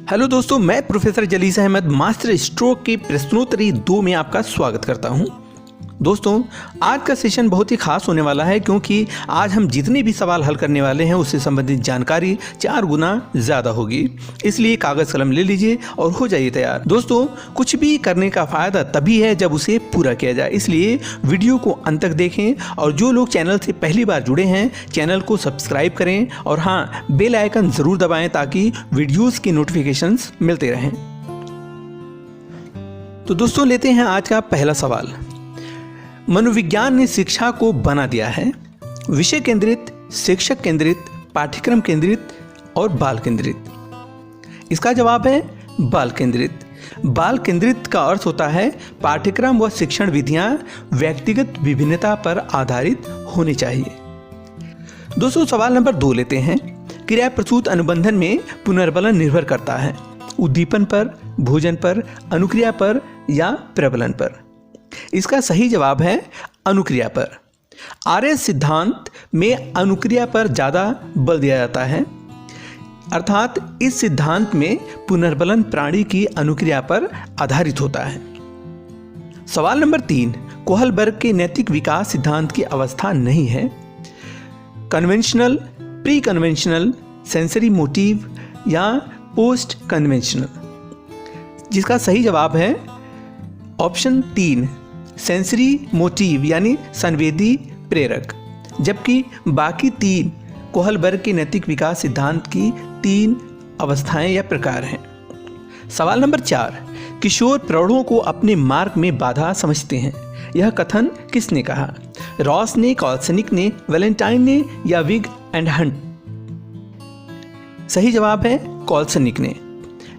Hello दोस्तों, मैं professor Jalees Ahmad master stroke की प्रश्नोत्तरी 2 में आपका स्वागत करता हूं। दोस्तों, आज का सेशन बहुत ही खास होने वाला है क्योंकि आज हम जितने भी सवाल हल करने वाले हैं उससे संबंधित जानकारी 4 गुना ज़्यादा होगी। इसलिए कागज़ कलम ले लीजिए और हो जाइए तैयार। दोस्तों, कुछ भी करने का फ़ायदा तभी है जब उसे पूरा किया जाए, इसलिए वीडियो को अंत तक देखें और जो लोग चैनल से पहली बार जुड़े हैं चैनल को सब्सक्राइब करें और हाँ, बेल आइकन ज़रूर दबाएँ ताकि वीडियोज़ की नोटिफिकेशंस मिलते रहें। तो दोस्तों, लेते हैं आज का पहला सवाल। मनोविज्ञान ने शिक्षा को बना दिया है विषय केंद्रित, शिक्षक केंद्रित, पाठ्यक्रम केंद्रित और बाल केंद्रित। इसका जवाब है बाल केंद्रित। बाल केंद्रित का अर्थ होता है पाठ्यक्रम व शिक्षण विधियां व्यक्तिगत विभिन्नता पर आधारित होनी चाहिए। दोस्तों, सवाल नंबर 2 लेते हैं। क्रिया प्रसूत अनुबंधन में पुनर्बलन निर्भर करता है उद्दीपन पर, भोजन पर, अनुक्रिया पर या प्रबलन पर। इसका सही जवाब है अनुक्रिया पर। आर्य सिद्धांत में अनुक्रिया पर ज़्यादा बल दिया जाता है, अर्थात इस सिद्धांत में पुनर्बलन प्राणी की अनुक्रिया पर आधारित होता है। सवाल नंबर 3। कोहलबर्ग के नैतिक विकास सिद्धांत की अवस्था नहीं है conventional, pre conventional, sensory motive या पोस्ट कन्वेंशनल। जिसका सही जवाब है ऑप्शन 3 सेंसरी मोटिव यानी संवेदी प्रेरक, जबकि बाकी 3 कोहलबर्ग के नैतिक विकास सिद्धांत की 3 अवस्थाएं या प्रकार हैं। सवाल नंबर 4। किशोर प्रौढ़ों को अपने मार्ग में बाधा समझते हैं, यह कथन किसने कहा? रॉस ने, कॉल्सनिक ने, वैलेंटाइन ने या विग एंड हंट? सही जवाब है कॉल्सनिक ने।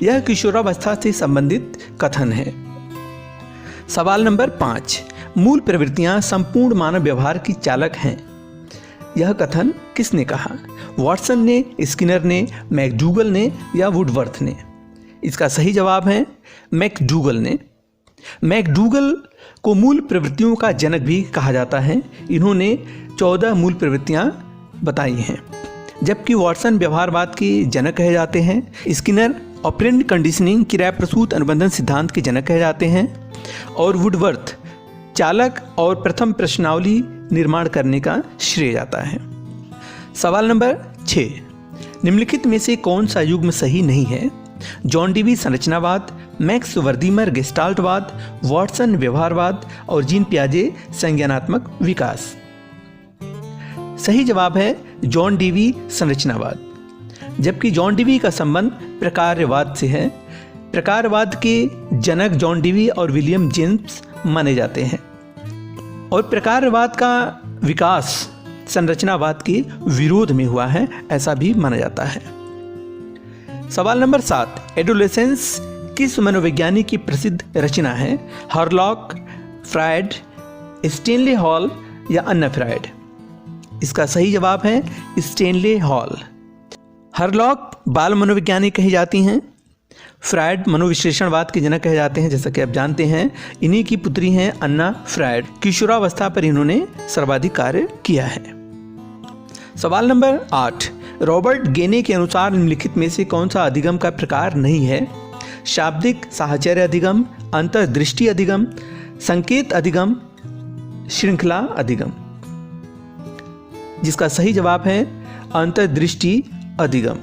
यह किशोरावस्था से संबंधित कथन है। सवाल नंबर 5। मूल प्रवृत्तियां संपूर्ण मानव व्यवहार की चालक हैं, यह कथन किसने कहा? वॉटसन ने, स्किनर ने, मैकडूगल ने या वुडवर्थ ने? इसका सही जवाब है मैकडूगल ने। मैकडूगल को मूल प्रवृत्तियों का जनक भी कहा जाता है। इन्होंने 14 मूल प्रवृत्तियां बताई हैं, जबकि वॉटसन व्यवहारवाद के जनक कहे जाते हैं। स्किनर ऑपरेंट कंडीशनिंग क्रिया प्रसूत अनुबंधन सिद्धांत के जनक कहे जाते हैं और वुडवर्थ चालक और प्रथम प्रश्नावली निर्माण करने का श्रेय जाता है। सवाल नंबर 6। निम्नलिखित में से कौन सा युग्म सही नहीं है? जॉन डीवी संरचनावाद, मैक्स वर्दीमर गेस्टाल्टवाद, वॉटसन व्यवहारवाद और जीन पियाजे संज्ञानात्मक विकास। सही जवाब है जॉन डीवी संरचनावाद, जबकि जॉन डीवी का संबंध प्रकारवाद से है। प्रकारवाद के जनक जॉन डीवी और विलियम जेम्स माने जाते हैं और प्रकारवाद का विकास संरचनावाद के विरोध में हुआ है, ऐसा भी माना जाता है। सवाल नंबर 7। एडोलेसेंस किस मनोवैज्ञानिक की प्रसिद्ध रचना है? हरलॉक, फ्रायड, स्टेनले हॉल या अन्ना फ्रायड? इसका सही जवाब है स्टेनले हॉल। हरलॉक बाल मनोवैज्ञानिक कही जाती हैं। फ्रायड मनोविश्लेषणवाद के जनक कहे जाते हैं, जैसा कि आप जानते हैं। इन्हीं की पुत्री हैं अन्ना फ्रायड। किशोरावस्था पर इन्होंने सर्वाधिक कार्य किया है। सवाल नंबर 8। रॉबर्ट गेने के अनुसार निम्नलिखित में से कौन सा अधिगम का प्रकार नहीं है? शाब्दिक साहचर्य अधिगम, अंतर्दृष्टि अधिगम, संकेत अधिगम, श्रृंखला अधिगम? जिसका सही जवाब है अंतर्दृष्टि अधिगम।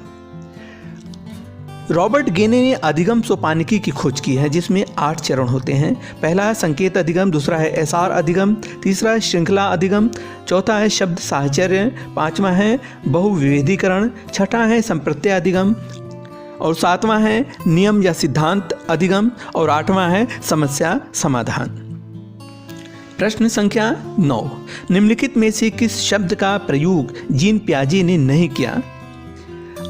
रॉबर्ट गेने ने अधिगम सोपानिकी की खोज की है, जिसमें 8 चरण होते हैं। पहला है संकेत अधिगम, दूसरा है एसार अधिगम, तीसरा है श्रृंखला अधिगम, चौथा है शब्द साहचर्य, 5वां है बहुविभेदीकरण, 6वां है संप्रत्यय अधिगम और 7वां है नियम या सिद्धांत अधिगम और 8वां है समस्या समाधान। प्रश्न संख्या 9। निम्नलिखित में से किस शब्द का प्रयोग जीन पियाजे ने नहीं किया?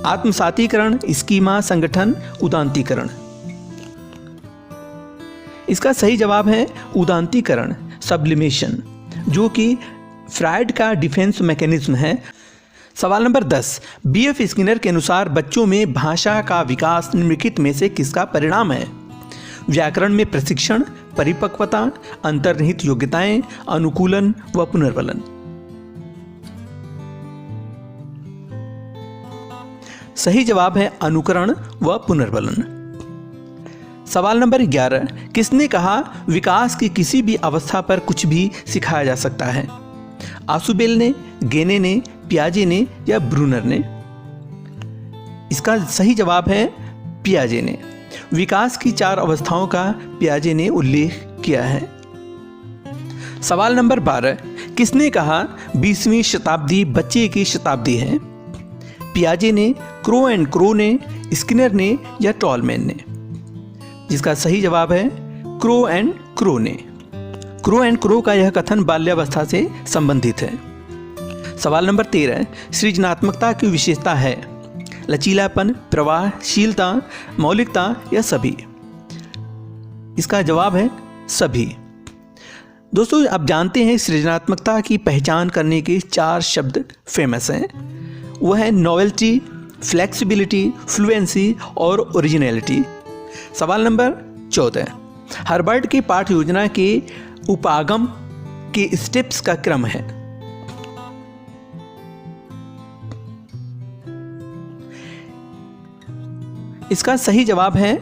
आत्मसातीकरण, स्कीमा, संगठन, उदांतीकरण? इसका सही जवाब है उदांतीकरण, सब्लिमेशन, जो कि फ्रायड का डिफेंस मैकेनिज्म है। सवाल नंबर 10। बीएफ स्किनर के अनुसार बच्चों में भाषा का विकास निम्नलिखित में से किसका परिणाम है? व्याकरण में प्रशिक्षण, परिपक्वता, अंतर्निहित योग्यताएं, अनुकूलन व पुनर्बलन? सही जवाब है अनुकरण व पुनर्बलन। सवाल नंबर 11, किसने कहा विकास की किसी भी अवस्था पर कुछ भी सिखाया जा सकता है? आसुबेल ने, गेने ने, पियाजे ने या ब्रूनर ने? इसका सही जवाब है पियाजे ने। विकास की 4 अवस्थाओं का पियाजे ने उल्लेख किया है। सवाल नंबर 12, किसने कहा 20वीं शताब्दी बच्चे की शताब्दी है? पियाजे ने, क्रो एंड क्रो ने, स्किनर ने या टॉलमैन ने? जिसका सही जवाब है क्रो एंड क्रो ने। क्रो एंड क्रो का यह कथन बाल्यावस्था से संबंधित है। सवाल नंबर 13, सृजनात्मकता की विशेषता है? लचीलापन, प्रवाहशीलता, मौलिकता या सभी? इसका जवाब है सभी। दोस्तों, आप जानते हैं सृजनात्मकता की पहचान करने के 4 शब्द फेमस हैं। वह है नोवेल्टी, फ्लेक्सिबिलिटी, फ्लुएंसी और ओरिजिनलिटी। सवाल नंबर 14, हार्वर्ड की पाठ योजना के उपागम के स्टेप्स का क्रम है? इसका सही जवाब है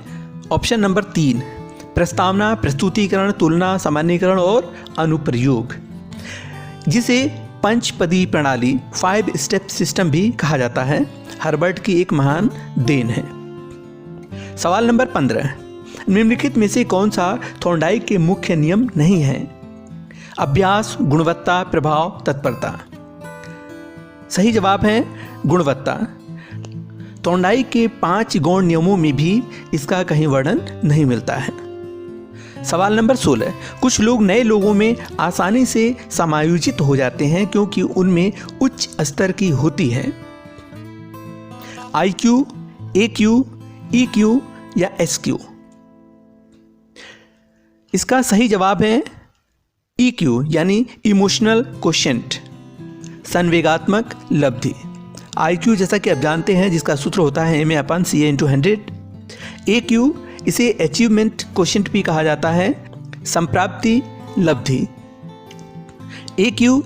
ऑप्शन नंबर 3, प्रस्तावना, प्रस्तुतिकरण, तुलना, सामान्यीकरण और अनुप्रयोग, जिसे पंचपदी प्रणाली 5 स्टेप सिस्टम भी कहा जाता है। हार्वर्ड की एक महान देन है। सवाल नंबर 15, निम्नलिखित में से कौन सा थॉर्नडाइक के मुख्य नियम नहीं है? अभ्यास, गुणवत्ता, प्रभाव, तत्परता? सही जवाब है गुणवत्ता। थॉर्नडाइक के 5 गौण नियमों में भी इसका कहीं वर्णन नहीं मिलता है। सवाल नंबर 16, कुछ लोग नए लोगों में आसानी से समायोजित हो जाते हैं क्योंकि उनमें उच्च स्तर की होती है? IQ, AQ, EQ या SQ? इसका सही जवाब है EQ यानी इमोशनल क्वोशिएंट, संवेगात्मक लब्धि। IQ जैसा कि आप जानते हैं जिसका सूत्र होता है MA/CA/100। AQ इसे अचीवमेंट क्वोशिएंट भी कहा जाता है, संप्राप्ति लब्धि। AQ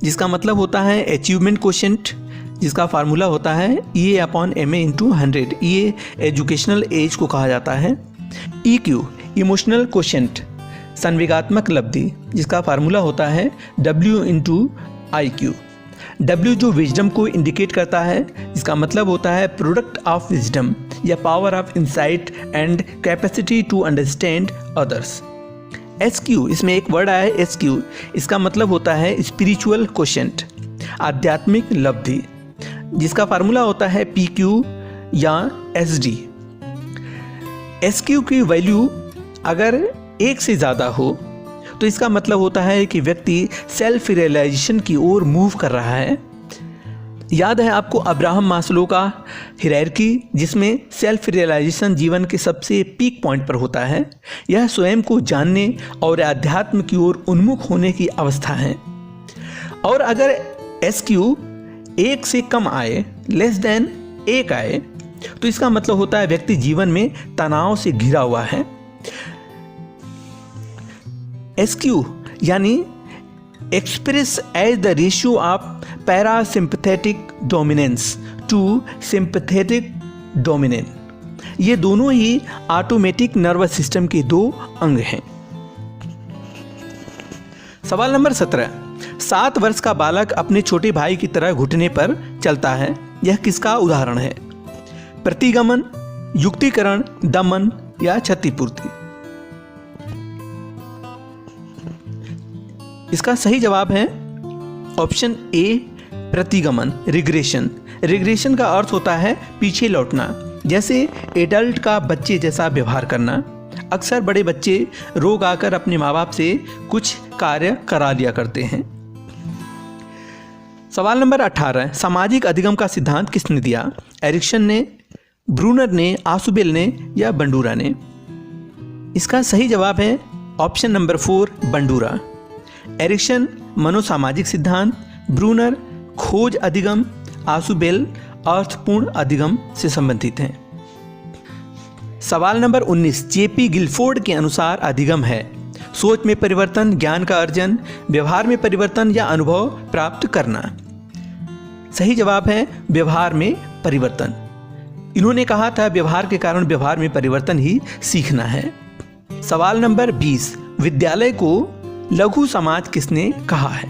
जिसका मतलब होता है अचीवमेंट क्वोशिएंट, जिसका फार्मूला होता है EA/MA/100। ये एजुकेशनल एज को कहा जाता है। EQ इमोशनल क्वोशिएंट, संवेगात्मक लब्धि, जिसका फार्मूला होता है W/IQ। W जो विजडम को इंडिकेट करता है, जिसका मतलब होता है प्रोडक्ट ऑफ विजडम या power of insight and capacity to understand others. SQ इसमें एक वर्ड आया है SQ, इसका मतलब होता है स्पिरिचुअल क्वोशिएंट, आध्यात्मिक लब्धि, जिसका फार्मूला होता है PQ या SD। SQ की वैल्यू अगर 1 से ज़्यादा हो तो इसका मतलब होता है कि व्यक्ति सेल्फ रियलाइजेशन की ओर मूव कर रहा है। याद है आपको अब्राहम मास्लो का हायरार्की, जिसमें सेल्फ रियलाइजेशन जीवन के सबसे पीक पॉइंट पर होता है। यह स्वयं को जानने और अध्यात्म की ओर उन्मुख होने की अवस्था है। और अगर SQ 1 से कम आए, लेस देन 1 आए, तो इसका मतलब होता है व्यक्ति जीवन में तनाव से घिरा हुआ है। SQ यानी express as the ratio of parasympathetic dominance to sympathetic dominant. ये दोनों ही ऑटोमेटिक नर्वस सिस्टम के 2 अंग हैं। सवाल नंबर 17, 7 वर्ष का बालक अपने छोटे भाई की तरह घुटने पर चलता है, यह किसका उदाहरण है? प्रतिगमन, युक्तिकरण, दमन या क्षतिपूर्ति? इसका सही जवाब है ऑप्शन A, प्रतिगमन, रिग्रेशन। रिग्रेशन का अर्थ होता है पीछे लौटना, जैसे एडल्ट का बच्चे जैसा व्यवहार करना। अक्सर बड़े बच्चे रोग आकर अपने माँ बाप से कुछ कार्य करा लिया करते हैं। सवाल नंबर 18, सामाजिक अधिगम का सिद्धांत किसने दिया? एरिक्सन ने, ब्रूनर ने, आसुबेल ने या बंडूरा ने? इसका सही जवाब है ऑप्शन नंबर 4, बंडूरा। एरिक्सन मनोसामाजिक सिद्धांत, ब्रूनर खोज अधिगम, आसुबेल अर्थपूर्ण अधिगम से संबंधित हैं। सवाल नंबर 19, जेपी गिलफोर्ड के अनुसार अधिगम है सोच में परिवर्तन, ज्ञान का अर्जन, व्यवहार में परिवर्तन या अनुभव प्राप्त करना। सही जवाब है व्यवहार में परिवर्तन। इन्होंने कहा था व्यवहार के कारण व्यवहार में परिवर्तन ही सीखना है। सवाल नंबर 20, विद्यालय को लघु समाज किसने कहा है?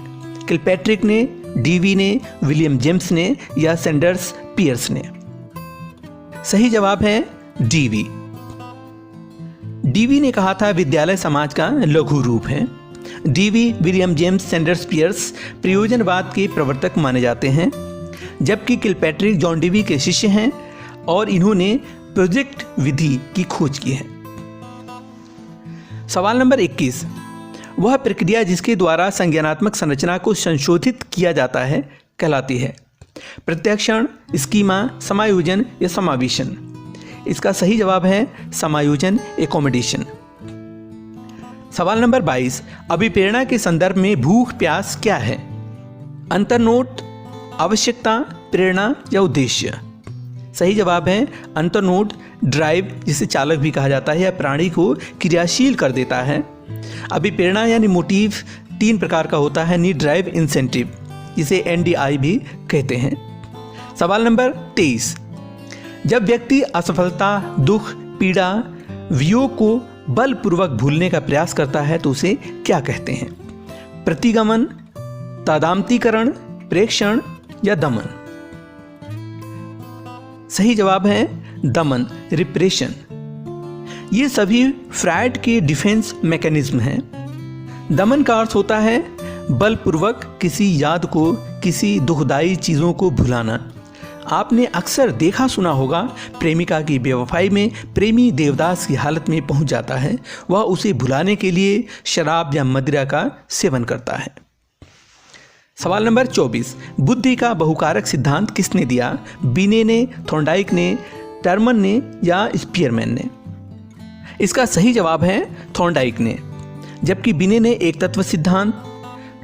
किलपैट्रिक ने, डीवी ने, विलियम जेम्स ने या सैंडर्स पियर्स ने? सही जवाब है डीवी। डीवी ने कहा था विद्यालय समाज का लघु रूप है। Dewey, William James, Sanders Peirce प्रयोजनवाद के प्रवर्तक माने जाते हैं, जबकि किलपैट्रिक जॉन डीवी के शिष्य हैं और इन्होंने प्रोजेक्ट विधि की खोज की है। सवाल नंबर 21, वह प्रक्रिया जिसके द्वारा संज्ञानात्मक संरचना को संशोधित किया जाता है कहलाती है? प्रत्याक्षण, स्कीमा, समायोजन या समावेशन? इसका सही जवाब है समायोजन, एकोमोडेशन। सवाल नंबर 22, अभिप्रेरणा के संदर्भ में भूख प्यास क्या है? अंतर्नोट, आवश्यकता, प्रेरणा या उद्देश्य? सही जवाब है अंतर्नोट, ड्राइव जिसे चालक भी कहा जाता है या प्राणी को क्रियाशील कर देता है। अभिप्रेरणा यानी मोटिव 3 प्रकार का होता है, नीड, ड्राइव, इंसेंटिव, जिसे NDI भी कहते हैं। सवाल नंबर 23, जब व्यक्ति असफलता, दुख, पीड़ा, वियोग को बलपूर्वक भूलने का प्रयास करता है तो उसे क्या कहते हैं? प्रतिगमन, तादात्म्यीकरण, प्रेक्षण या दमन? सही जवाब है दमन, रिप्रेशन। ये सभी फ्रायड के डिफेंस मैकेनिज्म हैं। दमन का अर्थ होता है बलपूर्वक किसी याद को, किसी दुखदाई चीज़ों को भुलाना। आपने अक्सर देखा सुना होगा, प्रेमिका की बेवफाई में प्रेमी देवदास की हालत में पहुंच जाता है। वह उसे भुलाने के लिए शराब या मदिरा का सेवन करता है। सवाल नंबर 24, बुद्धि का बहुकारक सिद्धांत किसने दिया? बिने ने, थॉर्नडाइक ने, टर्मन ने या स्पीयरमैन ने? इसका सही जवाब है थॉर्नडाइक ने, जबकि बिने ने एक तत्व सिद्धांत,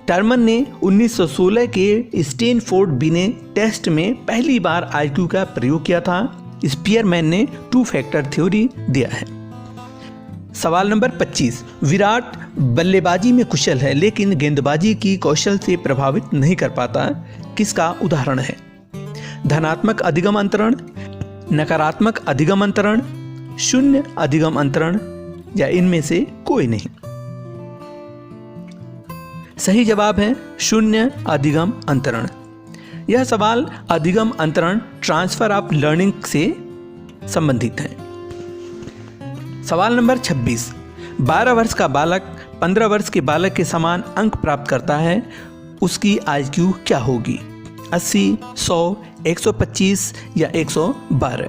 टर्मन ने 1916 के स्टैनफोर्ड बिने टेस्ट में पहली बार IQ का प्रयोग किया था। स्पीयरमैन ने 2 फैक्टर थ्योरी दिया है। सवाल नंबर 25, विराट बल्लेबाजी में कुशल है लेकिन गेंदबाजी की कौशल से प्रभावित नहीं कर पाता, किसका उदाहरण है? धनात्मक अधिगम अंतरण, नकारात्मक अधिगम अंतरण, शून्य अधिगम अंतरण या इनमें से कोई नहीं? सही जवाब है शून्य अधिगम अंतरण। यह सवाल अधिगम अंतरण, ट्रांसफर ऑफ लर्निंग से संबंधित है। सवाल नंबर 26, 12 वर्ष का बालक 15 वर्ष के बालक के समान अंक प्राप्त करता है, उसकी IQ क्या होगी? 80, 100, 125 या 112?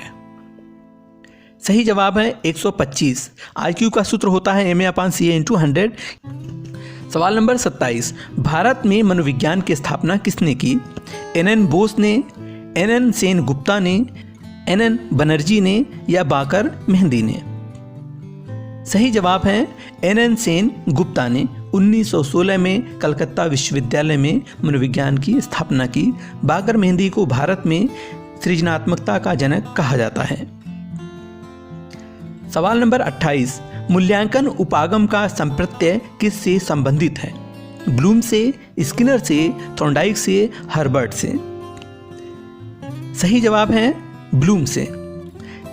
सही जवाब है 125। IQ का सूत्र होता है MA/CA/100। सवाल नंबर 27, भारत में मनोविज्ञान की स्थापना किसने की? NN बोस ने, NN सेन गुप्ता ने, NN बनर्जी ने या बाकर मेहंदी ने? सही जवाब है NN सेन गुप्ता ने 1916 में कलकत्ता विश्वविद्यालय में मनोविज्ञान की स्थापना की। बाकर मेहंदी को भारत में सृजनात्मकता का जनक कहा जाता है। सवाल नंबर 28, मूल्यांकन उपागम का संप्रत्यय किससे संबंधित है? ब्लूम से, स्किनर से, थॉर्नडाइक से, हर्बर्ट से? सही जवाब है ब्लूम से।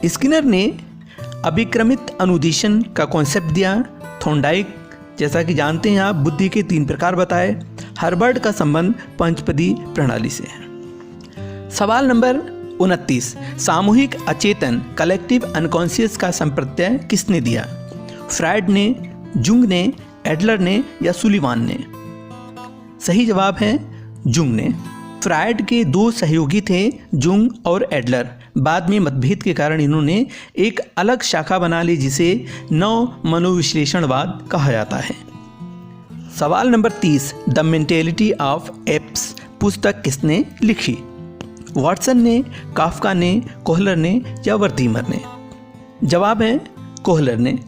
स्किनर ने अभिक्रमित अनुदिशन का कॉन्सेप्ट दिया। थॉर्नडाइक, जैसा कि जानते हैं आप, बुद्धि के 3 प्रकार बताए। हर्बर्ट का संबंध पंचपदी प्रणाली से है। सवाल नंबर 29, सामूहिक अचेतन, कलेक्टिव अनकॉन्शियस का संप्रत्यय किसने दिया? फ्रायड ने, जुंग ने, एडलर ने या सुलिवान ने? सही जवाब है जुंग ने। फ्रायड के 2 सहयोगी थे, जुंग और एडलर। बाद में मतभेद के कारण इन्होंने एक अलग शाखा बना ली जिसे नव मनोविश्लेषणवाद कहा जाता है। सवाल number 30, the mentality of apps पुस्तक किसने लिखी? वॉटसन ने, काफ्का ने, कोहलर ने या वर्दीमर ने? जवाब है कोहलर ने।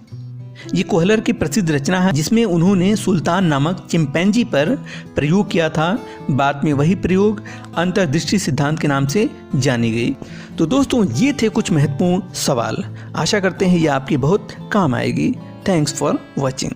ये कोहलर की प्रसिद्ध रचना है जिसमें उन्होंने सुल्तान नामक चिंपैंजी पर प्रयोग किया था। बाद में वही प्रयोग अंतर्दृष्टि सिद्धांत के नाम से जानी गई। तो दोस्तों, ये थे कुछ महत्वपूर्ण सवाल। आशा करते हैं ये आपकी बहुत काम आएगी। Thanks for watching.